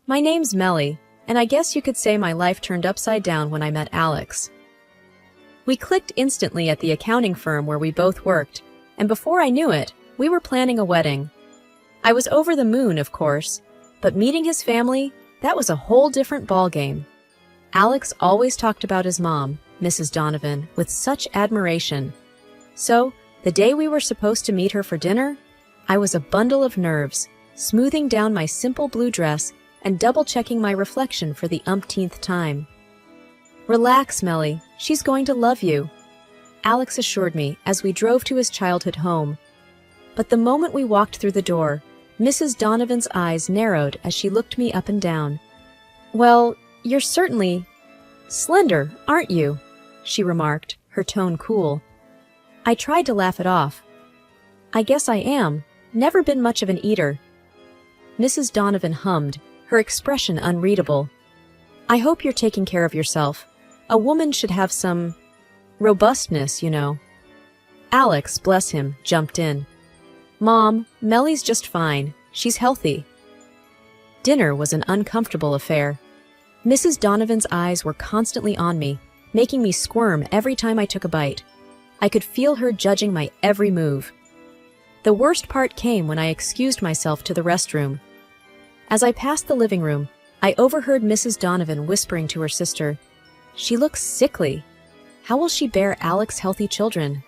My name's Melly, and I guess you could say my life turned upside down when I met Alex. We clicked instantly at the accounting firm where we both worked, and before I knew it, we were planning a wedding. I was over the moon, of course, but meeting his family, that was a whole different ballgame. Alex always talked about his mom, Mrs. Donovan, with such admiration. So, the day we were supposed to meet her for dinner, I was a bundle of nerves, smoothing down my simple blue dress and double-checking my reflection for the umpteenth time. "Relax, Melly, she's going to love you," Alex assured me as we drove to his childhood home. But the moment we walked through the door, Mrs. Donovan's eyes narrowed as she looked me up and down. "Well, you're certainly slender, aren't you?" she remarked, her tone cool. I tried to laugh it off. "I guess I am. Never been much of an eater." Mrs. Donovan hummed, her expression unreadable. "I hope you're taking care of yourself. A woman should have some robustness, you know." Alex, bless him, jumped in. "Mom, Melly's just fine. She's healthy." Dinner was an uncomfortable affair. Mrs. Donovan's eyes were constantly on me, making me squirm every time I took a bite. I could feel her judging my every move. The worst part came when I excused myself to the restroom. As I passed the living room, I overheard Mrs. Donovan whispering to her sister, "She looks sickly. How will she bear Alex's healthy children?"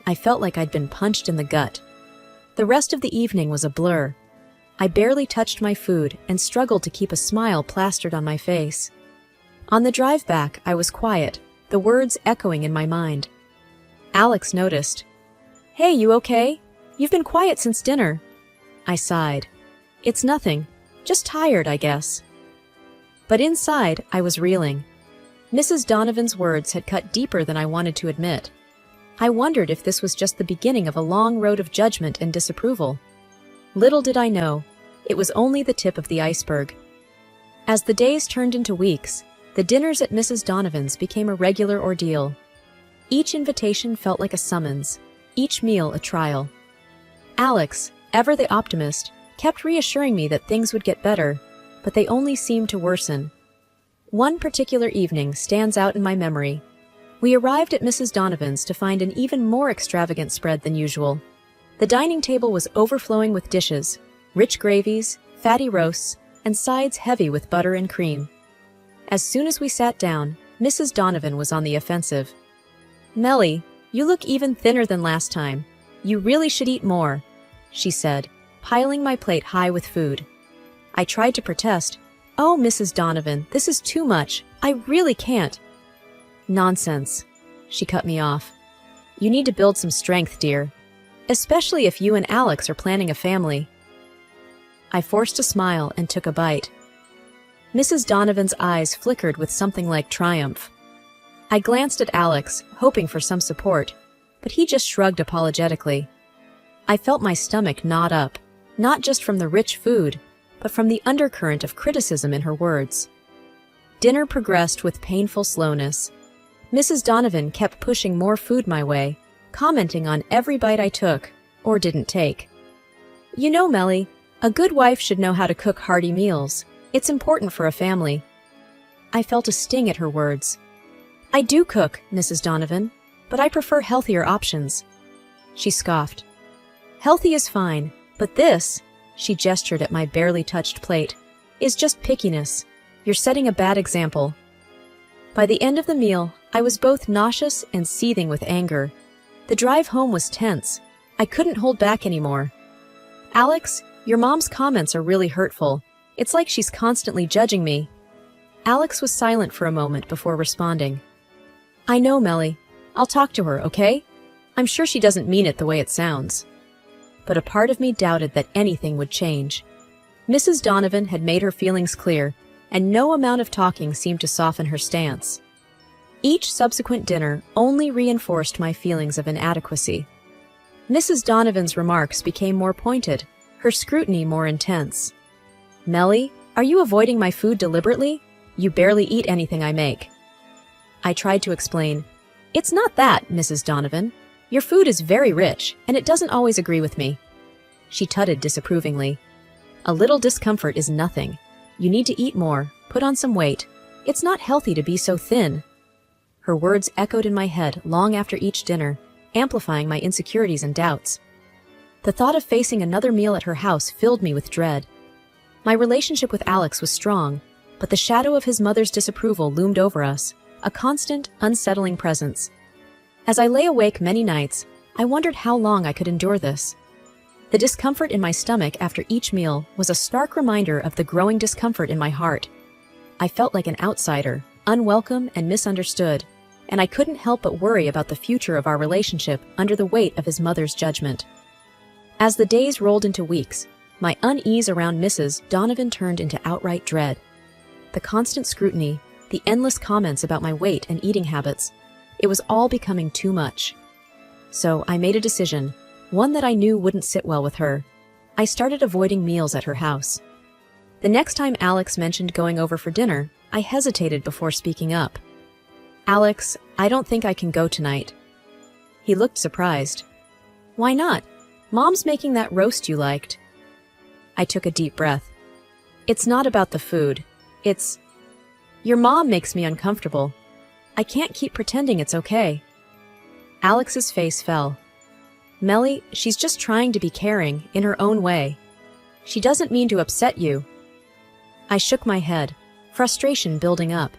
I felt like I'd been punched in the gut. The rest of the evening was a blur. I barely touched my food and struggled to keep a smile plastered on my face. On the drive back, I was quiet, the words echoing in my mind. Alex noticed. "Hey, you okay? You've been quiet since dinner." I sighed. "It's nothing. Just tired, I guess." But inside, I was reeling. Mrs. Donovan's words had cut deeper than I wanted to admit. I wondered if this was just the beginning of a long road of judgment and disapproval. Little did I know, it was only the tip of the iceberg. As the days turned into weeks, the dinners at Mrs. Donovan's became a regular ordeal. Each invitation felt like a summons, each meal a trial. Alex, ever the optimist, kept reassuring me that things would get better, but they only seemed to worsen. One particular evening stands out in my memory. We arrived at Mrs. Donovan's to find an even more extravagant spread than usual. The dining table was overflowing with dishes, rich gravies, fatty roasts, and sides heavy with butter and cream. As soon as we sat down, Mrs. Donovan was on the offensive. "Melly, you look even thinner than last time. You really should eat more," she said, piling my plate high with food. I tried to protest. "Oh, Mrs. Donovan, this is too much. I really can't." "Nonsense," she cut me off. "You need to build some strength, dear. Especially if you and Alex are planning a family." I forced a smile and took a bite. Mrs. Donovan's eyes flickered with something like triumph. I glanced at Alex, hoping for some support, but he just shrugged apologetically. I felt my stomach knot up, not just from the rich food, but from the undercurrent of criticism in her words. Dinner progressed with painful slowness. Mrs. Donovan kept pushing more food my way, commenting on every bite I took, or didn't take. "You know, Melly, a good wife should know how to cook hearty meals. It's important for a family." I felt a sting at her words. "I do cook, Mrs. Donovan, but I prefer healthier options." She scoffed. "Healthy is fine, but this," she gestured at my barely touched plate, "is just pickiness. You're setting a bad example." By the end of the meal, I was both nauseous and seething with anger. The drive home was tense. I couldn't hold back anymore. "Alex, your mom's comments are really hurtful. It's like she's constantly judging me." Alex was silent for a moment before responding. "I know, Melly. I'll talk to her, okay? I'm sure she doesn't mean it the way it sounds." But a part of me doubted that anything would change. Mrs. Donovan had made her feelings clear, and no amount of talking seemed to soften her stance. Each subsequent dinner only reinforced my feelings of inadequacy. Mrs. Donovan's remarks became more pointed, her scrutiny more intense. "Melly, are you avoiding my food deliberately? You barely eat anything I make." I tried to explain. "It's not that, Mrs. Donovan. Your food is very rich, and it doesn't always agree with me." She tutted disapprovingly. "A little discomfort is nothing. You need to eat more, put on some weight. It's not healthy to be so thin." Her words echoed in my head long after each dinner, amplifying my insecurities and doubts. The thought of facing another meal at her house filled me with dread. My relationship with Alex was strong, but the shadow of his mother's disapproval loomed over us, a constant, unsettling presence. As I lay awake many nights, I wondered how long I could endure this. The discomfort in my stomach after each meal was a stark reminder of the growing discomfort in my heart. I felt like an outsider, unwelcome and misunderstood, and I couldn't help but worry about the future of our relationship under the weight of his mother's judgment. As the days rolled into weeks, my unease around Mrs. Donovan turned into outright dread. The constant scrutiny, the endless comments about my weight and eating habits, it was all becoming too much. So I made a decision, one that I knew wouldn't sit well with her. I started avoiding meals at her house. The next time Alex mentioned going over for dinner, I hesitated before speaking up. "Alex, I don't think I can go tonight." He looked surprised. "Why not? Mom's making that roast you liked." I took a deep breath. "It's not about the food. It's... Your mom makes me uncomfortable. I can't keep pretending it's okay." Alex's face fell. "Melly, she's just trying to be caring, in her own way. She doesn't mean to upset you." I shook my head, frustration building up.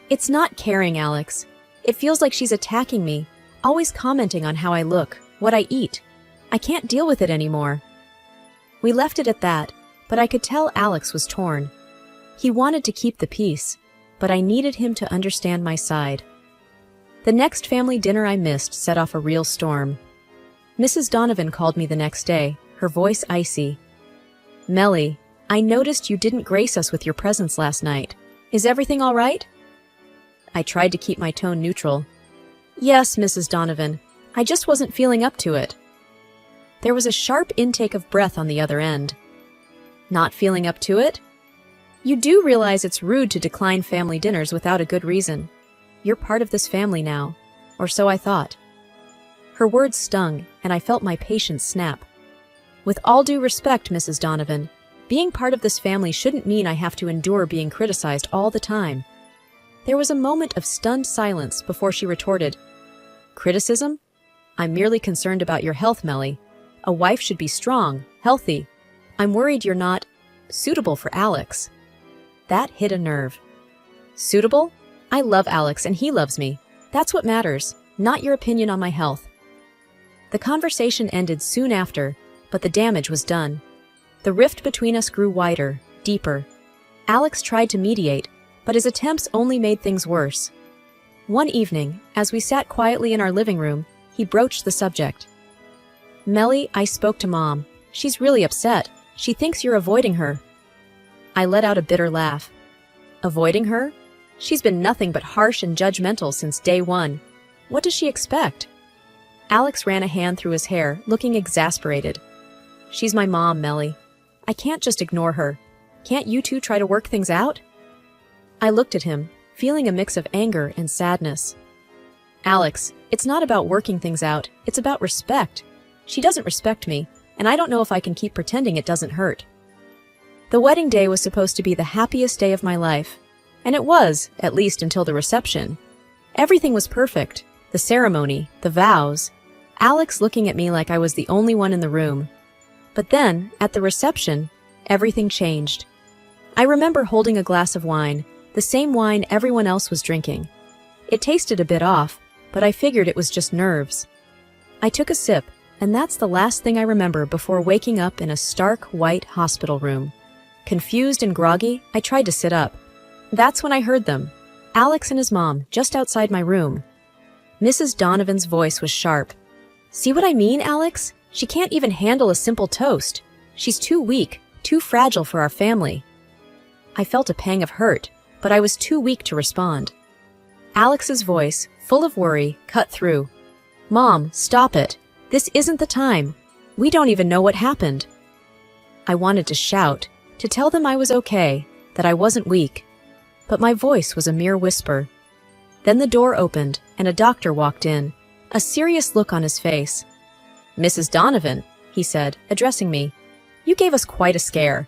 "It's not caring, Alex. It feels like she's attacking me, always commenting on how I look, what I eat. I can't deal with it anymore." We left it at that, but I could tell Alex was torn. He wanted to keep the peace, but I needed him to understand my side. The next family dinner I missed set off a real storm. Mrs. Donovan called me the next day, her voice icy. "Melly, I noticed you didn't grace us with your presence last night. Is everything all right?" I tried to keep my tone neutral. "Yes, Mrs. Donovan, I just wasn't feeling up to it." There was a sharp intake of breath on the other end. "Not feeling up to it? You do realize it's rude to decline family dinners without a good reason. You're part of this family now, or so I thought." Her words stung, and I felt my patience snap. "With all due respect, Mrs. Donovan, being part of this family shouldn't mean I have to endure being criticized all the time." There was a moment of stunned silence before she retorted, "Criticism? I'm merely concerned about your health, Melly. A wife should be strong, healthy. I'm worried you're not suitable for Alex." That hit a nerve. "Suitable? I love Alex and he loves me. That's what matters, not your opinion on my health." The conversation ended soon after, but the damage was done. The rift between us grew wider, deeper. Alex tried to mediate, but his attempts only made things worse. One evening, as we sat quietly in our living room, he broached the subject. "Melly, I spoke to Mom. She's really upset. She thinks you're avoiding her." I let out a bitter laugh. "Avoiding her? She's been nothing but harsh and judgmental since day one. What does she expect?" Alex ran a hand through his hair, looking exasperated. "She's my mom, Melly. I can't just ignore her. Can't you two try to work things out?" I looked at him, feeling a mix of anger and sadness. "Alex, it's not about working things out, it's about respect. She doesn't respect me, and I don't know if I can keep pretending it doesn't hurt." The wedding day was supposed to be the happiest day of my life, and it was, at least until the reception. Everything was perfect, the ceremony, the vows, Alex looking at me like I was the only one in the room. But then, at the reception, everything changed. I remember holding a glass of wine, the same wine everyone else was drinking. It tasted a bit off, but I figured it was just nerves. I took a sip, and that's the last thing I remember before waking up in a stark, white hospital room. Confused and groggy, I tried to sit up. That's when I heard them, Alex and his mom, just outside my room. Mrs. Donovan's voice was sharp. "See what I mean, Alex? She can't even handle a simple toast. She's too weak, too fragile for our family." I felt a pang of hurt, but I was too weak to respond. Alex's voice, full of worry, cut through. "Mom, stop it. This isn't the time. We don't even know what happened." I wanted to shout, to tell them I was okay, that I wasn't weak. But my voice was a mere whisper. Then the door opened, and a doctor walked in, a serious look on his face. "Mrs. Donovan," he said, addressing me, "you gave us quite a scare.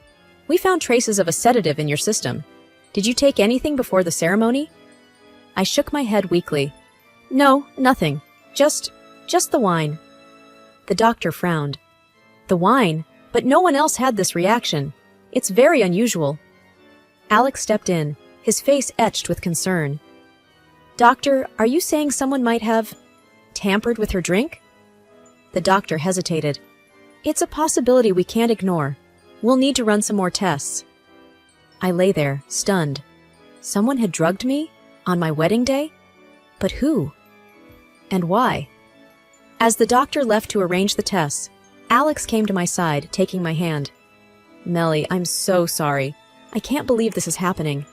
We found traces of a sedative in your system. Did you take anything before the ceremony? I shook my head weakly. No, nothing. Just the wine. The doctor frowned. The wine? But no one else had this reaction. It's very unusual. Alex stepped in, his face etched with concern. Doctor, are you saying someone might have tampered with her drink? The doctor hesitated. It's a possibility we can't ignore. We'll need to run some more tests. I lay there, stunned. Someone had drugged me? On my wedding day? But who? And why? As the doctor left to arrange the tests, Alex came to my side, taking my hand. Melly, I'm so sorry. I can't believe this is happening.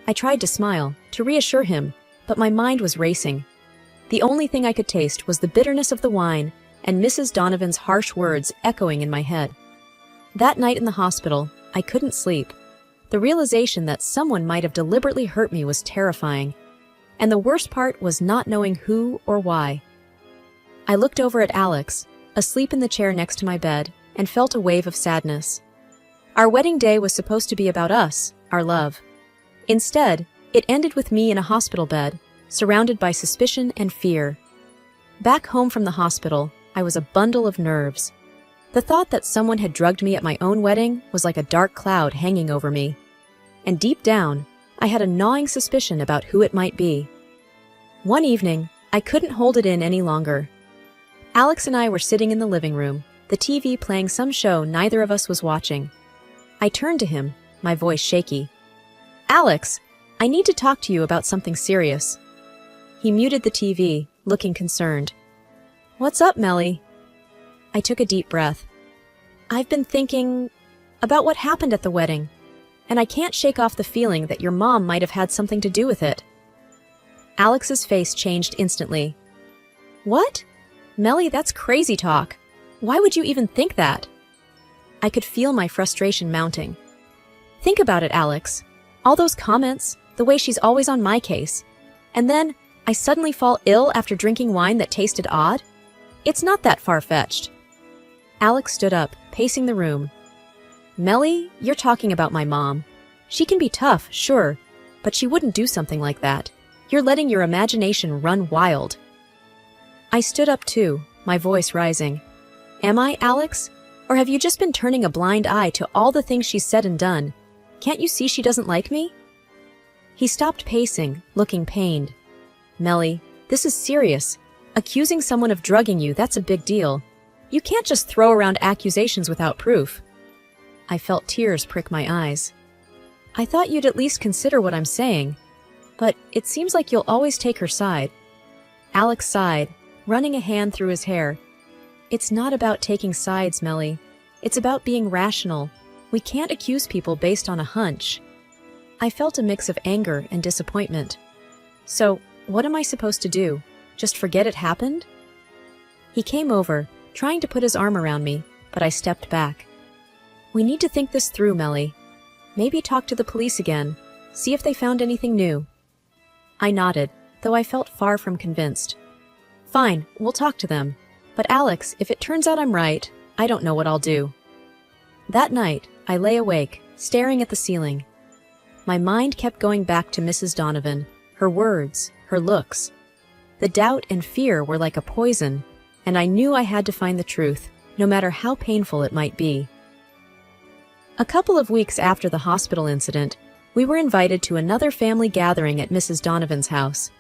I tried to smile, to reassure him, but my mind was racing. The only thing I could taste was the bitterness of the wine and Mrs. Donovan's harsh words echoing in my head. That night in the hospital, I couldn't sleep. The realization that someone might have deliberately hurt me was terrifying, and the worst part was not knowing who or why. I looked over at Alex, asleep in the chair next to my bed, and felt a wave of sadness. Our wedding day was supposed to be about us, our love. Instead, it ended with me in a hospital bed, surrounded by suspicion and fear. Back home from the hospital, I was a bundle of nerves. The thought that someone had drugged me at my own wedding was like a dark cloud hanging over me. And deep down, I had a gnawing suspicion about who it might be. One evening, I couldn't hold it in any longer. Alex and I were sitting in the living room, the TV playing some show neither of us was watching. I turned to him, my voice shaky. Alex, I need to talk to you about something serious. He muted the TV, looking concerned. What's up, Melly? I took a deep breath. I've been thinking about what happened at the wedding, and I can't shake off the feeling that your mom might have had something to do with it. Alex's face changed instantly. What? Melly, that's crazy talk. Why would you even think that? I could feel my frustration mounting. Think about it, Alex. All those comments, the way she's always on my case. And then, I suddenly fall ill after drinking wine that tasted odd? It's not that far-fetched. Alex stood up, pacing the room. Melly, you're talking about my mom. She can be tough, sure, but she wouldn't do something like that. You're letting your imagination run wild. I stood up too, my voice rising. Am I, Alex? Or have you just been turning a blind eye to all the things she's said and done? Can't you see she doesn't like me? He stopped pacing, looking pained. Melly, this is serious. Accusing someone of drugging you, that's a big deal. You can't just throw around accusations without proof. I felt tears prick my eyes. I thought you'd at least consider what I'm saying. But it seems like you'll always take her side. Alex sighed, running a hand through his hair. It's not about taking sides, Melly. It's about being rational. We can't accuse people based on a hunch. I felt a mix of anger and disappointment. So, what am I supposed to do? Just forget it happened? He came over, trying to put his arm around me, but I stepped back. We need to think this through, Melly. Maybe talk to the police again, see if they found anything new. I nodded, though I felt far from convinced. Fine, we'll talk to them. But Alex, if it turns out I'm right, I don't know what I'll do. That night, I lay awake, staring at the ceiling. My mind kept going back to Mrs. Donovan, her words, her looks. The doubt and fear were like a poison, and I knew I had to find the truth, no matter how painful it might be. A couple of weeks after the hospital incident, we were invited to another family gathering at Mrs. Donovan's house.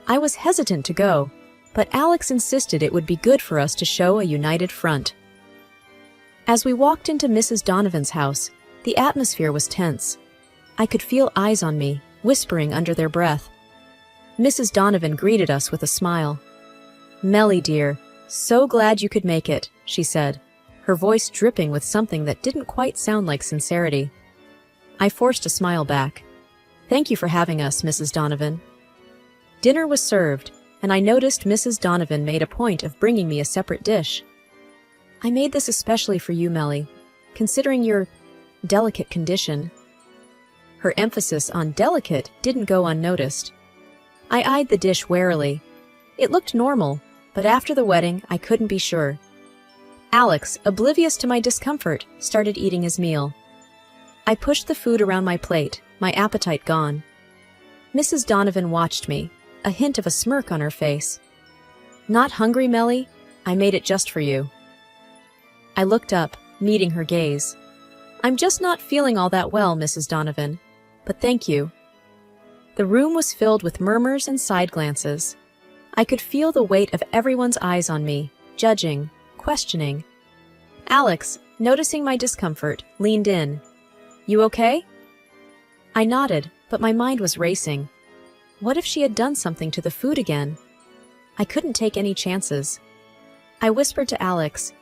I was hesitant to go, but Alex insisted it would be good for us to show a united front. As we walked into Mrs. Donovan's house, the atmosphere was tense. I could feel eyes on me, whispering under their breath. Mrs. Donovan greeted us with a smile. Melly, dear, so glad you could make it, she said, her voice dripping with something that didn't quite sound like sincerity. I forced a smile back. Thank you for having us, Mrs. Donovan. Dinner was served, and I noticed Mrs. Donovan made a point of bringing me a separate dish. I made this especially for you, Melly, considering your delicate condition. Her emphasis on delicate didn't go unnoticed. I eyed the dish warily. It looked normal, but after the wedding, I couldn't be sure. Alex, oblivious to my discomfort, started eating his meal. I pushed the food around my plate, my appetite gone. Mrs. Donovan watched me, a hint of a smirk on her face. "Not hungry, Melly? I made it just for you." I looked up, meeting her gaze. "I'm just not feeling all that well, Mrs. Donovan, but thank you." The room was filled with murmurs and side glances. I could feel the weight of everyone's eyes on me, judging, questioning. Alex, noticing my discomfort, leaned in. "You okay?" I nodded, but my mind was racing. What if she had done something to the food again? I couldn't take any chances. I whispered to Alex,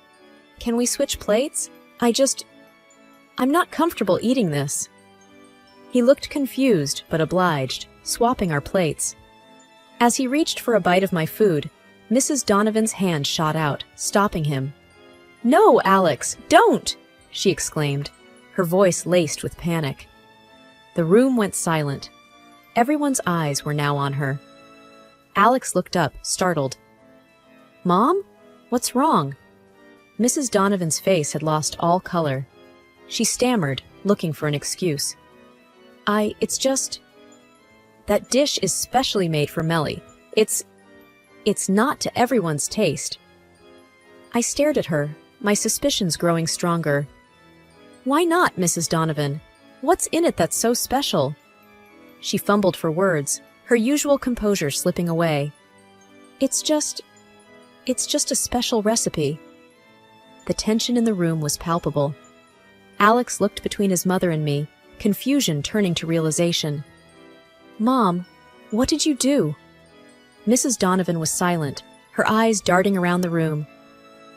"Can we switch plates? I'm not comfortable eating this." He looked confused but obliged, swapping our plates. As he reached for a bite of my food, Mrs. Donovan's hand shot out, stopping him. "No, Alex, don't!" she exclaimed, her voice laced with panic. The room went silent. Everyone's eyes were now on her. Alex looked up, startled. "Mom? What's wrong?" Mrs. Donovan's face had lost all color. She stammered, looking for an excuse. It's just... That dish is specially made for Melly. It's not to everyone's taste." I stared at her, my suspicions growing stronger. "Why not, Mrs. Donovan? What's in it that's so special?" She fumbled for words, her usual composure slipping away. It's just a special recipe." The tension in the room was palpable. Alex looked between his mother and me, confusion turning to realization. "Mom, what did you do?" Mrs. Donovan was silent, her eyes darting around the room.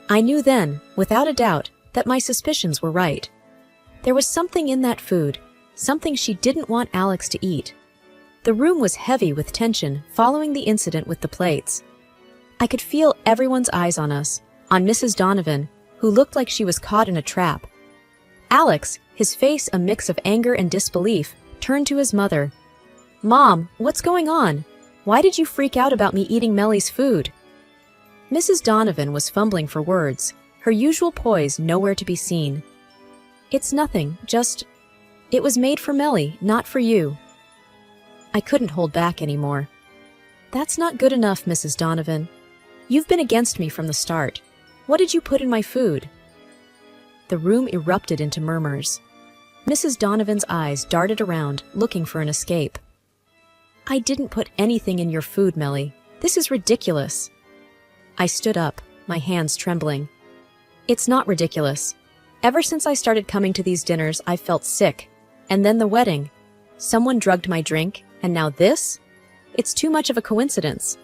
I knew then, without a doubt, that my suspicions were right. There was something in that food, something she didn't want Alex to eat. The room was heavy with tension following the incident with the plates. I could feel everyone's eyes on us, on Mrs. Donovan, who looked like she was caught in a trap. Alex, his face a mix of anger and disbelief, turned to his mother. "Mom, what's going on? Why did you freak out about me eating Melly's food?" Mrs. Donovan was fumbling for words, her usual poise nowhere to be seen. "It's nothing, it was made for Melly, not for you." I couldn't hold back anymore. "That's not good enough, Mrs. Donovan. You've been against me from the start. What did you put in my food?" The room erupted into murmurs. Mrs. Donovan's eyes darted around, looking for an escape. "I didn't put anything in your food, Melly. This is ridiculous." I stood up, my hands trembling. "It's not ridiculous. Ever since I started coming to these dinners, I've felt sick. And then the wedding. Someone drugged my drink, and now this? It's too much of a coincidence."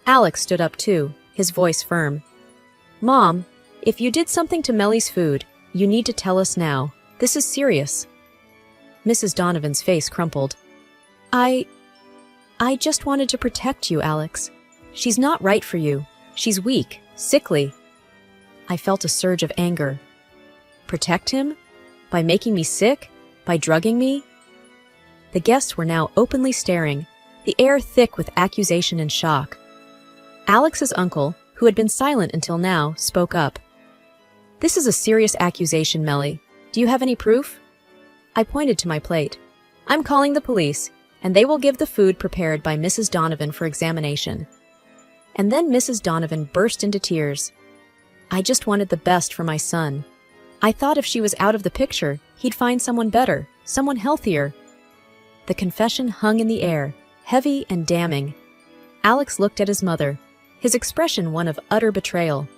Alex stood up too, his voice firm. "Mom, if you did something to Melly's food, you need to tell us now. This is serious." Mrs. Donovan's face crumpled. I just wanted to protect you, Alex. She's not right for you. She's weak, sickly." I felt a surge of anger. Protect him? By making me sick? By drugging me? The guests were now openly staring, the air thick with accusation and shock. Alex's uncle, who had been silent until now, spoke up. "This is a serious accusation, Melly. Do you have any proof?" I pointed to my plate. "I'm calling the police, and they will give the food prepared by Mrs. Donovan for examination." And then Mrs. Donovan burst into tears. "I just wanted the best for my son. I thought if she was out of the picture, he'd find someone better, someone healthier." The confession hung in the air, heavy and damning. Alex looked at his mother, his expression one of utter betrayal.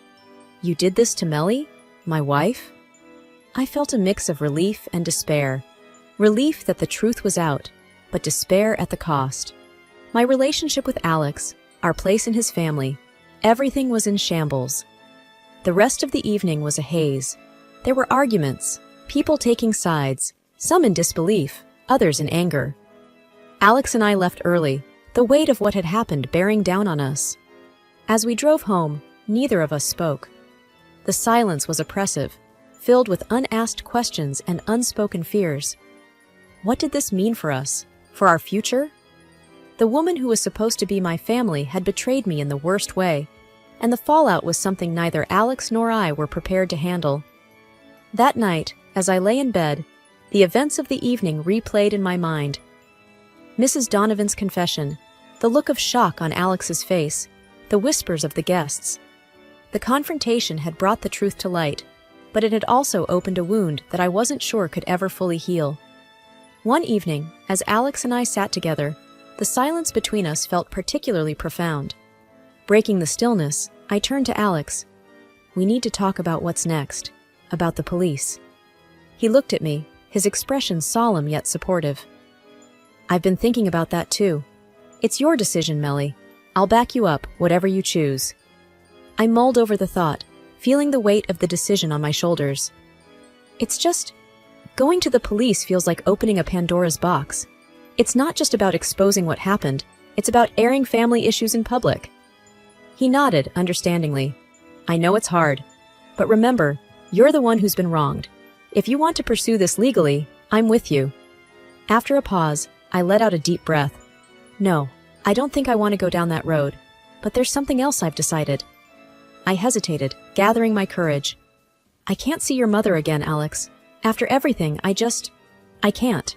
"You did this to Melly? My wife?" I felt a mix of relief and despair. Relief that the truth was out, but despair at the cost. My relationship with Alex, our place in his family, everything was in shambles. The rest of the evening was a haze. There were arguments, people taking sides, some in disbelief, others in anger. Alex and I left early, the weight of what had happened bearing down on us. As we drove home, neither of us spoke. The silence was oppressive, filled with unasked questions and unspoken fears. What did this mean for us? For our future? The woman who was supposed to be my family had betrayed me in the worst way, and the fallout was something neither Alex nor I were prepared to handle. That night, as I lay in bed, The events of the evening replayed in my mind. Mrs. Donovan's confession, the look of shock on Alex's face, the whispers of the guests. The confrontation had brought the truth to light, but it had also opened a wound that I wasn't sure could ever fully heal. One evening, as Alex and I sat together, the silence between us felt particularly profound. Breaking the stillness, I turned to Alex. We need to talk about what's next, about the police. He looked at me, his expression solemn yet supportive. I've been thinking about that too. It's your decision, Melly. I'll back you up, whatever you choose. I mulled over the thought, feeling the weight of the decision on my shoulders. It's just, going to the police feels like opening a Pandora's box. It's not just about exposing what happened, it's about airing family issues in public. He nodded, understandingly. I know it's hard, but remember, you're the one who's been wronged. If you want to pursue this legally, I'm with you. After a pause, I let out a deep breath. No, I don't think I want to go down that road, but there's something else I've decided. I hesitated, gathering my courage. I can't see your mother again, Alex. After everything, I can't.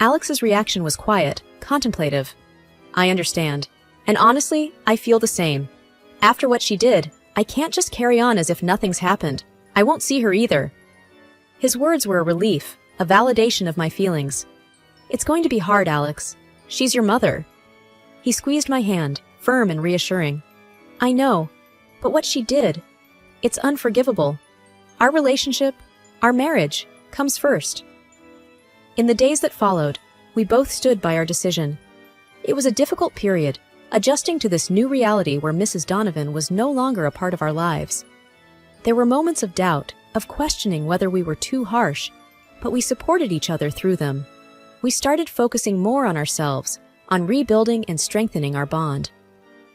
Alex's reaction was quiet, contemplative. I understand. And honestly, I feel the same. After what she did, I can't just carry on as if nothing's happened. I won't see her either. His words were a relief, a validation of my feelings. It's going to be hard, Alex. She's your mother. He squeezed my hand, firm and reassuring. I know, but what she did, it's unforgivable. Our relationship, our marriage, comes first. In the days that followed, we both stood by our decision. It was a difficult period, adjusting to this new reality where Mrs. Donovan was no longer a part of our lives. There were moments of doubt, of questioning whether we were too harsh, but we supported each other through them. We started focusing more on ourselves, on rebuilding and strengthening our bond.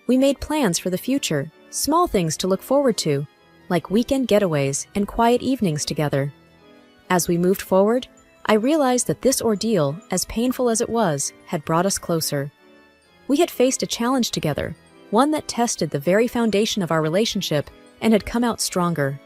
We made plans for the future, small things to look forward to, like weekend getaways and quiet evenings together. As we moved forward, I realized that this ordeal, as painful as it was, had brought us closer. We had faced a challenge together, one that tested the very foundation of our relationship and had come out stronger.